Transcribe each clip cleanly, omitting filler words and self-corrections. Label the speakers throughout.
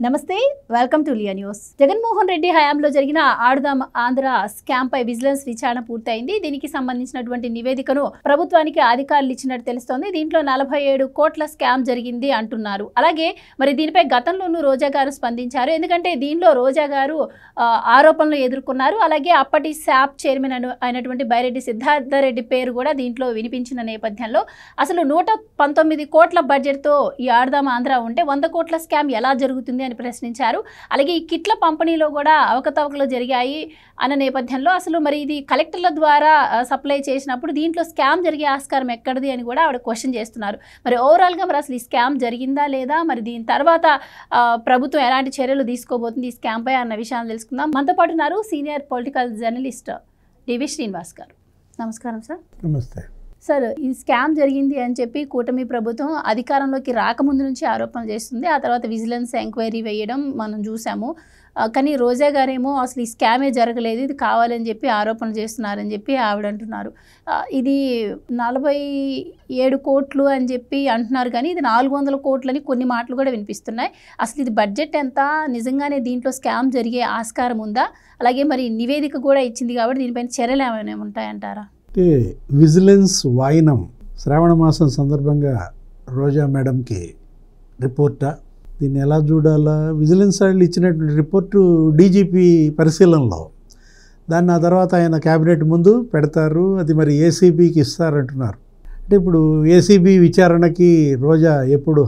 Speaker 1: నమస్తే welcome to లియా news. Jaganmohan Reddy హయాంలో జరిగిన ఆడుదాం ఆంధ్ర స్కామ్ పై విజిలెన్స్ విచారణ పూర్తయింది. దీనికి సంబంధించినటువంటి నివేదికను ప్రభుత్వానికి అధికారులు ఇచ్చినట్టు తెలుస్తోంది. దీంట్లో 47 కోట్ల స్కామ్ జరిగింది అంటున్నారు. అలాగే మరి దీనిపై గతంలోనూ రోజా గారు స్పందించారు. ఎందుకంటే దీనిలో రోజా గారు ఆరోపణలు ఎదుర్కొన్నారు. అలాగే అప్పటి శాప్ చైర్మన్ అయినటువంటి బైరెడ్డి సిద్ధార్థరెడ్డి పేరు కూడా దీంట్లో వినిపించిన నేపథ్యంలో అసలు 119 కోట్ల బడ్జెట్తో ఈ ఆడుదాం ఆంధ్ర ఉంటే 100 కోట్ల స్కామ్ ఎలా జరుగుతుంది అని ప్రశ్నించారు. అలాగే ఈ కిట్ల పంపిణీలో కూడా అవకతవకలు జరిగాయి అన్న నేపథ్యంలో అసలు మరి ఇది కలెక్టర్ల ద్వారా సప్లై చేసినప్పుడు దీంట్లో స్కామ్ జరిగే ఆస్కారం ఎక్కడిది అని కూడా ఆవిడ క్వశ్చన్ చేస్తున్నారు. మరి ఓవరాల్గా మరి అసలు ఈ స్కామ్ జరిగిందా లేదా, మరి దీని తర్వాత ప్రభుత్వం ఎలాంటి చర్యలు తీసుకోబోతుంది ఈ స్కామ్ పై అన్న విషయాన్ని తెలుసుకుందాం. మనతో పాటు ఉన్నారు సీనియర్ పొలిటికల్ జర్నలిస్ట్ డివి శ్రీనివాస్ గారు. నమస్కారం సార్.
Speaker 2: నమస్తే
Speaker 1: సార్. ఈ స్కామ్ జరిగింది అని చెప్పి కూటమి ప్రభుత్వం అధికారంలోకి రాకముందు నుంచి ఆరోపణలు చేస్తుంది. ఆ తర్వాత విజిలెన్స్ ఎంక్వైరీ వేయడం మనం చూసాము. కానీ రోజా గారేమో అసలు ఈ స్కామే జరగలేదు, ఇది కావాలని చెప్పి ఆరోపణలు చేస్తున్నారని చెప్పి ఆవిడ అంటున్నారు. ఇది 47 కోట్లు అని చెప్పి అంటున్నారు, కానీ ఇది 400 కోట్లని కొన్ని మాటలు కూడా వినిపిస్తున్నాయి. అసలు ఇది బడ్జెట్ ఎంత, నిజంగానే దీంట్లో స్కామ్ జరిగే ఆస్కారం ఉందా? అలాగే మరి నివేదిక కూడా ఇచ్చింది కాబట్టి దీనిపైన చర్యలు ఏమైనా ఉంటాయంటారా?
Speaker 2: అంటే విజిలెన్స్ వాయినం శ్రావణ మాసం సందర్భంగా రోజా మేడంకి రిపోర్టా, దీన్ని ఎలా చూడాలా? విజిలెన్స్ వాళ్ళు ఇచ్చినటువంటి రిపోర్టు డీజీపీ పరిశీలనలో, దాన్ని ఆ తర్వాత ఆయన క్యాబినెట్ ముందు పెడతారు, అది మరి ఏసీబీకి ఇస్తారంటున్నారు. అంటే ఇప్పుడు ఏసీబీ విచారణకి రోజా ఎప్పుడు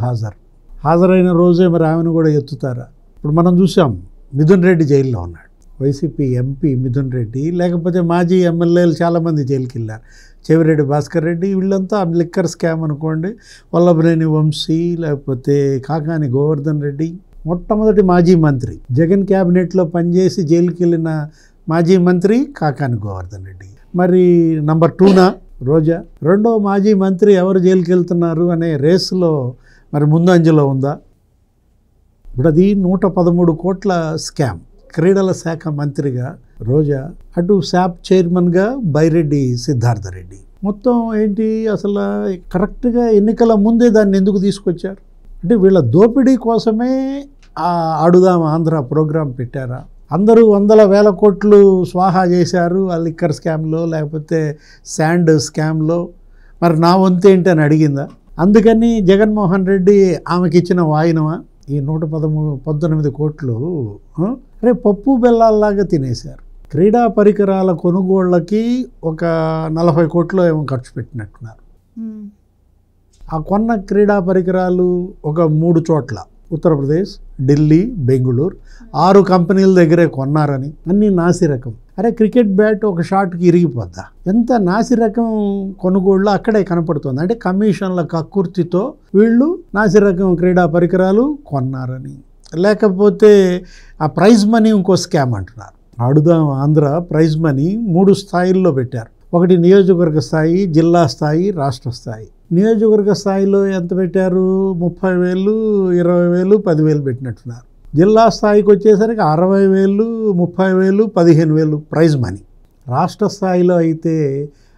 Speaker 2: హాజరైన రోజే మరి ఆమెను కూడా ఎత్తుతారా? ఇప్పుడు మనం చూసాం, మిథున్ రెడ్డి జైల్లో ఉన్నాడు, వైసీపీ ఎంపీ మిథున్ రెడ్డి, లేకపోతే మాజీ ఎమ్మెల్యేలు చాలామంది జైలుకి వెళ్ళారు. చెవిరెడ్డి భాస్కర్ రెడ్డి, వీళ్ళంతా లిక్కర్ స్కామ్ అనుకోండి, వల్లభనేని వంశీ, లేకపోతే కాకాని గోవర్ధన్ రెడ్డి, మొట్టమొదటి మాజీ మంత్రి, జగన్ క్యాబినెట్లో పనిచేసి జైలుకి వెళ్ళిన మాజీ మంత్రి కాకాని గోవర్ధన్ రెడ్డి. మరి నంబర్ 2నా రోజా? రెండో మాజీ మంత్రి ఎవరు జైలుకి వెళ్తున్నారు అనే రేసులో మరి ముందంజలో ఉందా? ఇప్పుడు అది 113 కోట్ల స్కామ్. క్రీడల శాఖ మంత్రిగా రోజా, అటు శాప్ చైర్మన్గా బైరెడ్డి సిద్ధార్థరెడ్డి. మొత్తం ఏంటి అసలు కరెక్ట్గా ఎన్నికల ముందే దాన్ని ఎందుకు తీసుకొచ్చారు? అంటే వీళ్ళ దోపిడీ కోసమే ఆ ఆడుదాం ఆంధ్ర ప్రోగ్రాం పెట్టారా? అందరూ వందల వేల కోట్లు స్వాహా చేశారు ఆ లిక్కర్ స్కామ్లో, లేకపోతే శాండ్ స్కామ్లో. మరి నా వంతు ఏంటి అని అడిగిందా? అందుకని జగన్మోహన్ రెడ్డి ఆమెకి ఇచ్చిన వాయినమా ఈ 119 కోట్లు? అరే పప్పు బెల్లాల్లాగా తినేశారు. క్రీడా పరికరాల కొనుగోళ్ళకి ఒక 40 కోట్లు ఏమో ఖర్చు పెట్టినట్టున్నారు. ఆ కొన్న క్రీడా పరికరాలు ఒక 3 చోట్ల, ఉత్తరప్రదేశ్, ఢిల్లీ, బెంగళూరు, 6 కంపెనీల దగ్గరే కొన్నారని. అన్నీ నాసిరకం. అరే క్రికెట్ బ్యాట్ ఒక షాట్కి ఇరిగిపోద్దా? ఎంత నాసిరకం కొనుగోళ్ళు అక్కడే కనపడుతుంది. అంటే కమిషన్ల కక్కుర్తితో వీళ్ళు నాసిరకం క్రీడా పరికరాలు కొన్నారని. లేకపోతే ఆ ప్రైజ్ మనీ ఇంకో స్కామ్ అంటున్నారు. ఆడుదాం ఆంధ్ర ప్రైజ్ మనీ 3 స్థాయిల్లో పెట్టారు. ఒకటి నియోజకవర్గ స్థాయి, జిల్లా స్థాయి, రాష్ట్ర స్థాయి. నియోజకవర్గ స్థాయిలో ఎంత పెట్టారు? 30,000, 20,000, 10,000 పెట్టినట్టున్నారు. జిల్లా స్థాయికి వచ్చేసరికి 60,000, 30,000, 15,000 ప్రైజ్ మనీ. రాష్ట్ర స్థాయిలో అయితే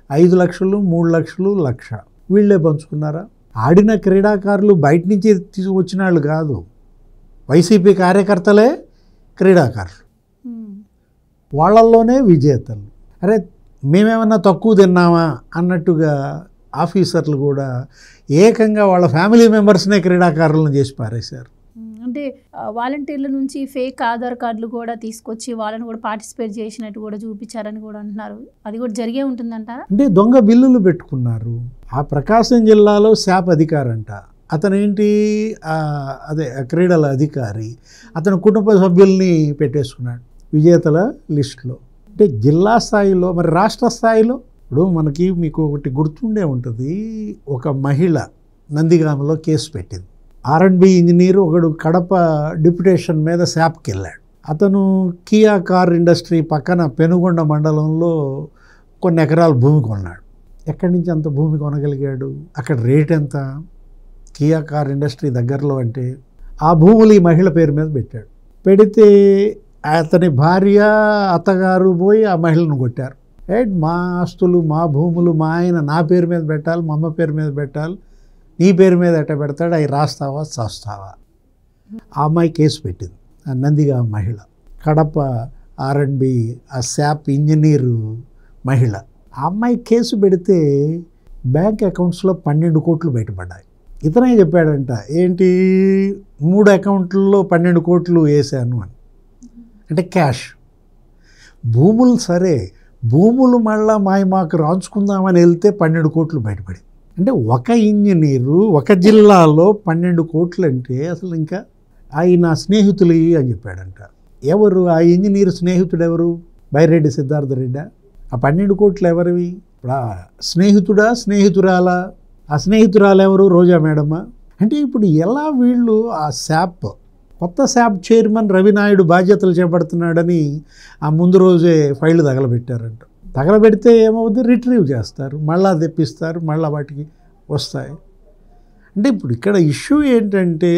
Speaker 2: 5 లక్షలు, 3 లక్షలు, 1,00,000 వీళ్ళే పంచుకున్నారా? ఆడిన క్రీడాకారులు బయట నుంచి వచ్చిన వాళ్ళు కాదు, వైసీపీ కార్యకర్తలే క్రీడాకారులు, వాళ్ళల్లోనే విజేతలు. అరే మేమేమన్నా తక్కువ తిన్నామా అన్నట్టుగా ఆఫీసర్లు కూడా ఏకంగా వాళ్ళ ఫ్యామిలీ మెంబర్స్నే క్రీడాకారులను చేసి పారేశారు.
Speaker 1: అంటే వాలంటీర్ల నుంచి ఫేక్ ఆధార్ కార్డులు కూడా తీసుకొచ్చి వాళ్ళని కూడా పార్టిసిపేట్ చేసినట్టు కూడా చూపించారని కూడా అంటున్నారు. అది కూడా జరిగే ఉంటుందంటారా?
Speaker 2: అంటే దొంగ బిల్లులు పెట్టుకున్నారు. ఆ ప్రకాశం జిల్లాలో శాప్ అధికారంట, అతనేంటి అదే క్రీడల అధికారి, అతను కుటుంబ సభ్యుల్ని పెట్టేసుకున్నాడు విజేతల లిస్టులో. అంటే జిల్లా స్థాయిలో, మరి రాష్ట్ర స్థాయిలో ఇప్పుడు మనకి మీకు ఒకటి గుర్తుండే ఉంటుంది, ఒక మహిళ నందిగామలో కేసు పెట్టింది. R&B ఇంజనీర్ ఒకడు కడప డిప్యుటేషన్ మీద శాప్కి వెళ్ళాడు. అతను కియా కార్ ఇండస్ట్రీ పక్కన పెనుగొండ మండలంలో కొన్ని ఎకరాల భూమి కొన్నాడు. ఎక్కడి నుంచి అంత భూమి కొనగలిగాడు? అక్కడ రేట్ ఎంత? కియా కార్ ఇండస్ట్రీ దగ్గరలో. అంటే ఆ భూములు ఈ మహిళ పేరు మీద పెట్టాడు. పెడితే అతని భార్య, అత్తగారు పోయి ఆ మహిళను కొట్టారు. మా ఆస్తులు, మా భూములు, మా ఆయన నా పేరు మీద పెట్టాలి, మా అమ్మ పేరు మీద పెట్టాలి, నీ పేరు మీద ఎట్ట పెడతాడు, అవి రాస్తావా చేస్తావా? ఆ అమ్మాయి కేసు పెట్టింది, ఆ నందిగా మహిళ, కడప R&B ఆ శాప్ ఇంజనీరు మహిళ. ఆ అమ్మాయి కేసు పెడితే బ్యాంక్ అకౌంట్స్లో 12 కోట్లు బయటపడ్డాయి. ఇతనే చెప్పాడంట, ఏంటి 3 అకౌంట్లలో 12 కోట్లు వేసాను అని, అంటే క్యాష్. భూములు సరే, భూములు మళ్ళా మాకు రాంచుకుందామని వెళ్తే 12 కోట్లు బయటపడి. అంటే ఒక ఇంజనీరు ఒక జిల్లాలో 12 కోట్లు అంటే అసలు ఇంకా ఆయన స్నేహితులు అని చెప్పాడంట. ఎవరు ఆ ఇంజనీర్ స్నేహితుడు? ఎవరు? బైరెడ్డి సిద్ధార్థ రెడ్డా? ఆ 12 కోట్లు ఎవరివి? ఇప్పుడు స్నేహితుడా స్నేహితురాలా? ఆ స్నేహితురాలు ఎవరు? రోజా మేడమా? అంటే ఇప్పుడు ఎలా వీళ్ళు ఆ శాప్, కొత్త శాప్ చైర్మన్ రవినాయుడు బాధ్యతలు చేపడుతున్నాడని ఆ ముందు రోజే ఫైళ్ళు తగలబెట్టారంట. తగలబెడితే ఏమవుతుంది? రిట్రీవ్ చేస్తారు, మళ్ళా తెప్పిస్తారు, మళ్ళీ వాటికి వస్తాయి. అంటే ఇప్పుడు ఇక్కడ ఇష్యూ ఏంటంటే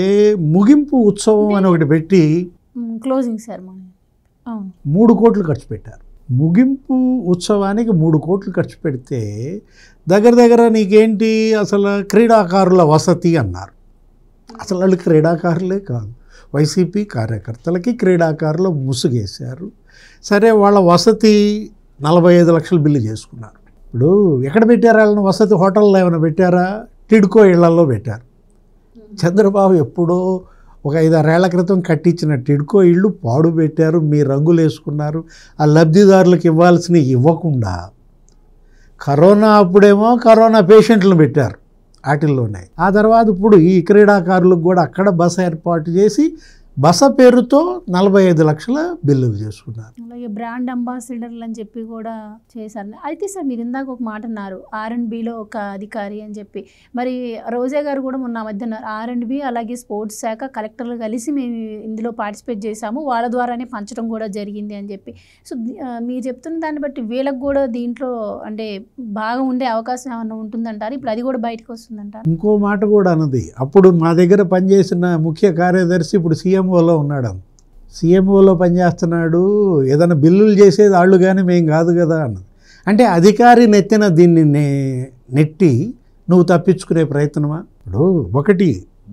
Speaker 2: ముగింపు ఉత్సవం అని ఒకటి పెట్టి
Speaker 1: క్లోజింగ్ సెరమనీ
Speaker 2: 3 కోట్లు ఖర్చు పెట్టారు. ముగింపు ఉత్సవానికి 3 కోట్లు ఖర్చు పెడితే దగ్గర నీకేంటి అసలు క్రీడాకారుల వసతి అన్నారు. అసలు వాళ్ళు క్రీడాకారులే కాదు, వైసీపీ కార్యకర్తలకి క్రీడాకారులు ముసుగేశారు. సరే, వాళ్ళ వసతి 45 లక్షలు బిల్లు చేసుకున్నారు. ఇప్పుడు ఎక్కడ పెట్టారా వాళ్ళని వసతి? హోటల్లో ఏమైనా పెట్టారా? టిడ్కో ఇళ్లలో పెట్టారు. చంద్రబాబు ఎప్పుడో ఒక 5-6 ఏళ్ల క్రితం కట్టించిన టిడ్కో ఇళ్ళు పాడు పెట్టారు, మీ రంగులు వేసుకున్నారు. ఆ లబ్ధిదారులకు ఇవ్వాల్సినవి ఇవ్వకుండా కరోనా అప్పుడేమో కరోనా పేషెంట్లను పెట్టారు వాటిల్లోనే. ఆ తర్వాత ఇప్పుడు ఈ క్రీడాకారులకు కూడా అక్కడ బస ఏర్పాటు చేసి బస పేరుతో 45 లక్షల బిల్లులు చేసుకున్నారు.
Speaker 1: అలాగే బ్రాండ్ అంబాసిడర్లు అని చెప్పి కూడా చేశారు. అయితే సార్, మీరు ఇందాక ఒక మాట అన్నారు, R&Bలో ఒక అధికారి అని చెప్పి. మరి రోజా గారు కూడా మొన్న మధ్య R&B అలాగే స్పోర్ట్స్ శాఖ కలెక్టర్లు కలిసి మేము ఇందులో పార్టిసిపేట్ చేశాము, వాళ్ళ ద్వారానే పంచడం కూడా జరిగింది అని చెప్పి. సో మీరు చెప్తున్న దాన్ని బట్టి వీళ్ళకి కూడా దీంట్లో అంటే బాగా ఉండే అవకాశం ఏమన్నా ఉంటుందంటారు? ఇప్పుడు అది కూడా బయటకు వస్తుందంటారు?
Speaker 2: ఇంకో మాట కూడా అన్నది, అప్పుడు మా దగ్గర పనిచేసిన ముఖ్య కార్యదర్శి ఇప్పుడు CMOలో ఉన్నాడు. CMOలో పనిచేస్తున్నాడు, ఏదైనా బిల్లులు చేసేది వాళ్ళు కానీ మేము కాదు కదా అన్నది. అంటే అధికారి నెత్తిన దీన్ని నెట్టి నువ్వు తప్పించుకునే ప్రయత్నమా? ఇప్పుడు ఒకటి,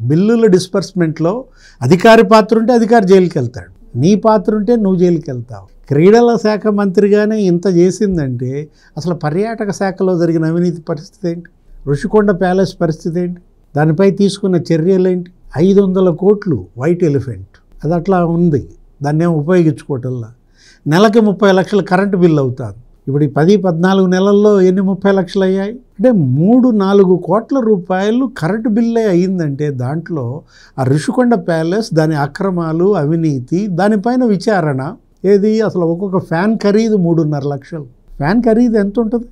Speaker 2: బిల్లుల డిస్పర్స్మెంట్లో అధికారి పాత్ర ఉంటే అధికారి జైలుకి వెళ్తాడు, నీ పాత్ర ఉంటే నువ్వు జైలుకి వెళ్తావు. క్రీడల శాఖ మంత్రిగానే ఇంత చేసిందంటే అసలు పర్యాటక శాఖలో జరిగిన అవినీతి పరిస్థితి ఏంటి? రుషికొండ ప్యాలెస్ పరిస్థితి ఏంటి? దానిపై తీసుకున్న చర్యలు ఏంటి? 500 కోట్లు వైట్ ఎలిఫెంట్, అది అట్లా ఉంది, దాన్ని ఏమో ఉపయోగించుకోవటంలా. నెలకి 30 లక్షల కరెంటు బిల్లు అవుతుంది. ఇప్పుడు ఈ 10-14 నెలల్లో ఎన్ని 30 లక్షలు అయ్యాయి? అంటే 3-4 కోట్ల రూపాయలు కరెంటు బిల్లే అయ్యిందంటే దాంట్లో ఆ ఋషికొండ ప్యాలెస్, దాని అక్రమాలు, అవినీతి, దానిపైన విచారణ. ఏది అసలు ఒక్కొక్క ఫ్యాన్ ఖరీదు 3.5 లక్షలు. ఫ్యాన్ ఖరీదు ఎంత ఉంటుంది?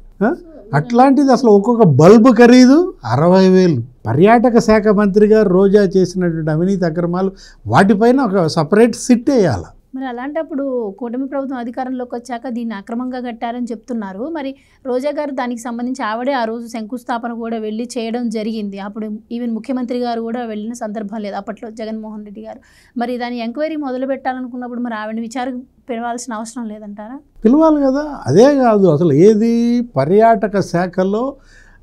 Speaker 2: అట్లాంటిది అసలు ఒక్కొక్క బల్బు ఖరీదు 60,000. పర్యాటక శాఖ మంత్రిగా రోజా చేసినటువంటి అవినీతి అక్రమాలు, వాటిపైన ఒక సపరేట్ సిట్ వేయాలి.
Speaker 1: మరి అలాంటప్పుడు కూటమి ప్రభుత్వం అధికారంలోకి వచ్చాక దీన్ని అక్రమంగా కట్టారని చెప్తున్నారు. మరి రోజా గారు దానికి సంబంధించి ఆవిడే ఆ రోజు శంకుస్థాపన కూడా వెళ్ళి చేయడం జరిగింది. అప్పుడు ఈవెన్ ముఖ్యమంత్రి గారు కూడా వెళ్ళిన సందర్భం లేదు అప్పట్లో, జగన్మోహన్ రెడ్డి గారు. మరి దాని ఎంక్వైరీ మొదలు పెట్టాలనుకున్నప్పుడు మరి ఆవిడని విచారణ పిలవాల్సిన అవసరం లేదంటారా?
Speaker 2: పిలవాలి కదా. అదే కాదు, అసలు ఏది పర్యాటక శాఖలో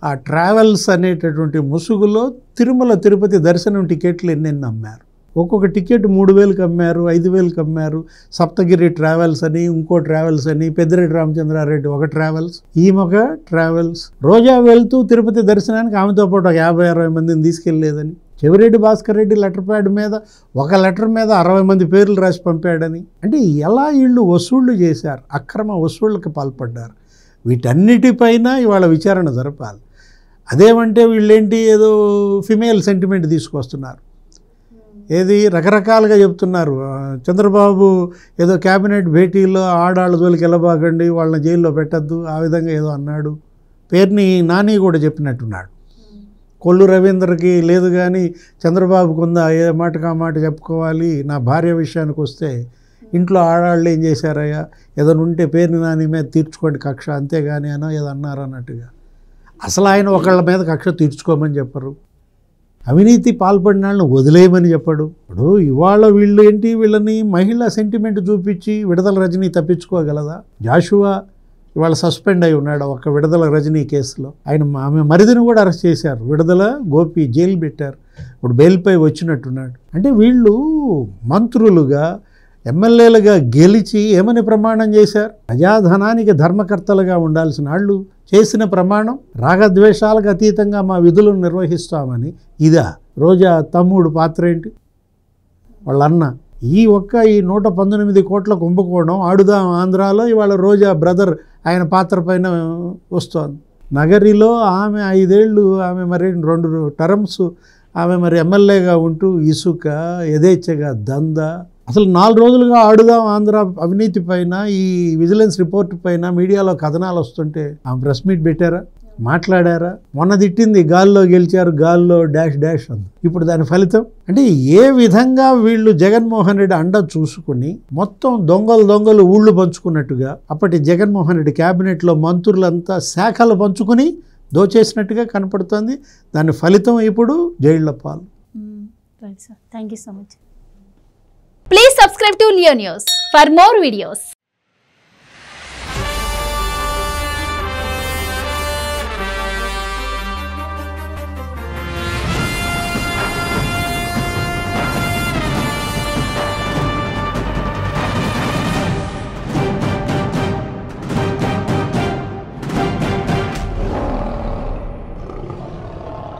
Speaker 2: ఆ ట్రావెల్స్ అనేటటువంటి ముసుగులో తిరుమల తిరుపతి దర్శనం టికెట్లు ఎన్నెన్ని అమ్మారు. ఒక్కొక్క టికెట్ 3,000కి అమ్మారు, 5,000కి అమ్మారు. సప్తగిరి ట్రావెల్స్ అని, ఇంకో ట్రావెల్స్ అని, పెద్దిరెడ్డి రామచంద్రారెడ్డి ఒక ట్రావెల్స్, ఈమెక ట్రావెల్స్. రోజా వెళ్తూ తిరుపతి దర్శనానికి ఆమెతో పాటు ఒక 50-60 మందిని తీసుకెళ్లేదని, చెవిరెడ్డి భాస్కర్ రెడ్డి లెటర్ ప్యాడ్ మీద ఒక లెటర్ మీద 60 మంది పేర్లు రాసి పంపాడని. అంటే ఎలా వీళ్ళు వసూళ్లు చేశారు, అక్రమ వసూళ్లకు పాల్పడ్డారు. వీటన్నిటిపైన ఇవాళ విచారణ జరపాలి. అదేమంటే వీళ్ళేంటి ఏదో ఫిమేల్ సెంటిమెంట్ తీసుకొస్తున్నారు, ఏది రకరకాలుగా చెప్తున్నారు. చంద్రబాబు ఏదో క్యాబినెట్ భేటీలో ఆడాళ్ళ జోలికి వెళ్ళబాకండి, వాళ్ళని జైల్లో పెట్టద్దు, ఆ విధంగా ఏదో అన్నాడు. పేరుని నాని కూడా చెప్పినట్టున్నాడు. కొల్లు రవీంద్రకి లేదు కానీ చంద్రబాబుకు ఉందా, ఏ మాటకు ఆ మాట చెప్పుకోవాలి. నా భార్య విషయానికి వస్తే ఇంట్లో ఆడాళ్ళు ఏం చేశారయ్యా, ఏదైనా ఉంటే పేరుని నాని మీద తీర్చుకోండి కక్ష, అంతేగాని అనో ఏదో అన్నారు అన్నట్టుగా. అసలు ఆయన ఒకళ్ళ మీద కక్ష తీర్చుకోమని చెప్పరు, అవినీతి పాల్పడిన వాళ్ళని వదిలేయమని చెప్పడు. ఇప్పుడు ఇవాళ వీళ్ళు ఏంటి, వీళ్ళని మహిళా సెంటిమెంట్ చూపించి విడుదల రజనీ తప్పించుకోగలదా? జాషువా ఇవాళ సస్పెండ్ అయి ఉన్నాడు ఒక విడుదల రజనీ కేసులో. ఆమె మరిదిని కూడా అరెస్ట్ చేశారు. విడుదల గోపి జైలు పెట్టారు. ఇప్పుడు బెయిల్పై వచ్చినట్టున్నాడు. అంటే వీళ్ళు మంత్రులుగా ఎమ్మెల్యేలుగా గెలిచి ఏమని ప్రమాణం చేశారు? ప్రజాధనానికి ధర్మకర్తలుగా ఉండాల్సిన వాళ్ళు చేసిన ప్రమాణం రాగద్వేషాలకు అతీతంగా మా విధులను నిర్వహిస్తామని. ఇదా రోజా తమ్ముడు పాత్ర ఏంటి? వాళ్ళన్న ఈ 119 కోట్ల కుంభకోణం ఆడుదాం ఆంధ్రాలో ఇవాళ రోజా బ్రదర్ ఆయన పాత్ర పైన వస్తోంది. నగరిలో ఆమె 5 ఏళ్ళు ఆమె మరి 2 టర్మ్స్ ఆమె మరి ఎమ్మెల్యేగా ఉంటూ ఇసుక యథేచ్ఛగా దందా. అసలు 4 రోజులుగా ఆడుదాం ఆంధ్ర అవినీతి పైన ఈ విజిలెన్స్ రిపోర్ట్ పైన మీడియాలో కథనాలు వస్తుంటే ఆమె ప్రెస్ మీట్ పెట్టారా? మాట్లాడారా? మొన్న తిట్టింది గాల్లో గెలిచారు, గాల్లో డాష్ డాష్ అంది. ఇప్పుడు దాని ఫలితం అంటే ఏ విధంగా వీళ్ళు జగన్మోహన్ రెడ్డి అండ చూసుకుని మొత్తం దొంగలు ఊళ్ళు పంచుకున్నట్టుగా అప్పటి జగన్మోహన్ రెడ్డి క్యాబినెట్లో మంత్రులంతా శాఖలు పంచుకుని దోచేసినట్టుగా కనపడుతుంది. దాని ఫలితం ఇప్పుడు జైళ్ల పాలు.
Speaker 1: Thank you so much. Please subscribe to Leo News for more videos.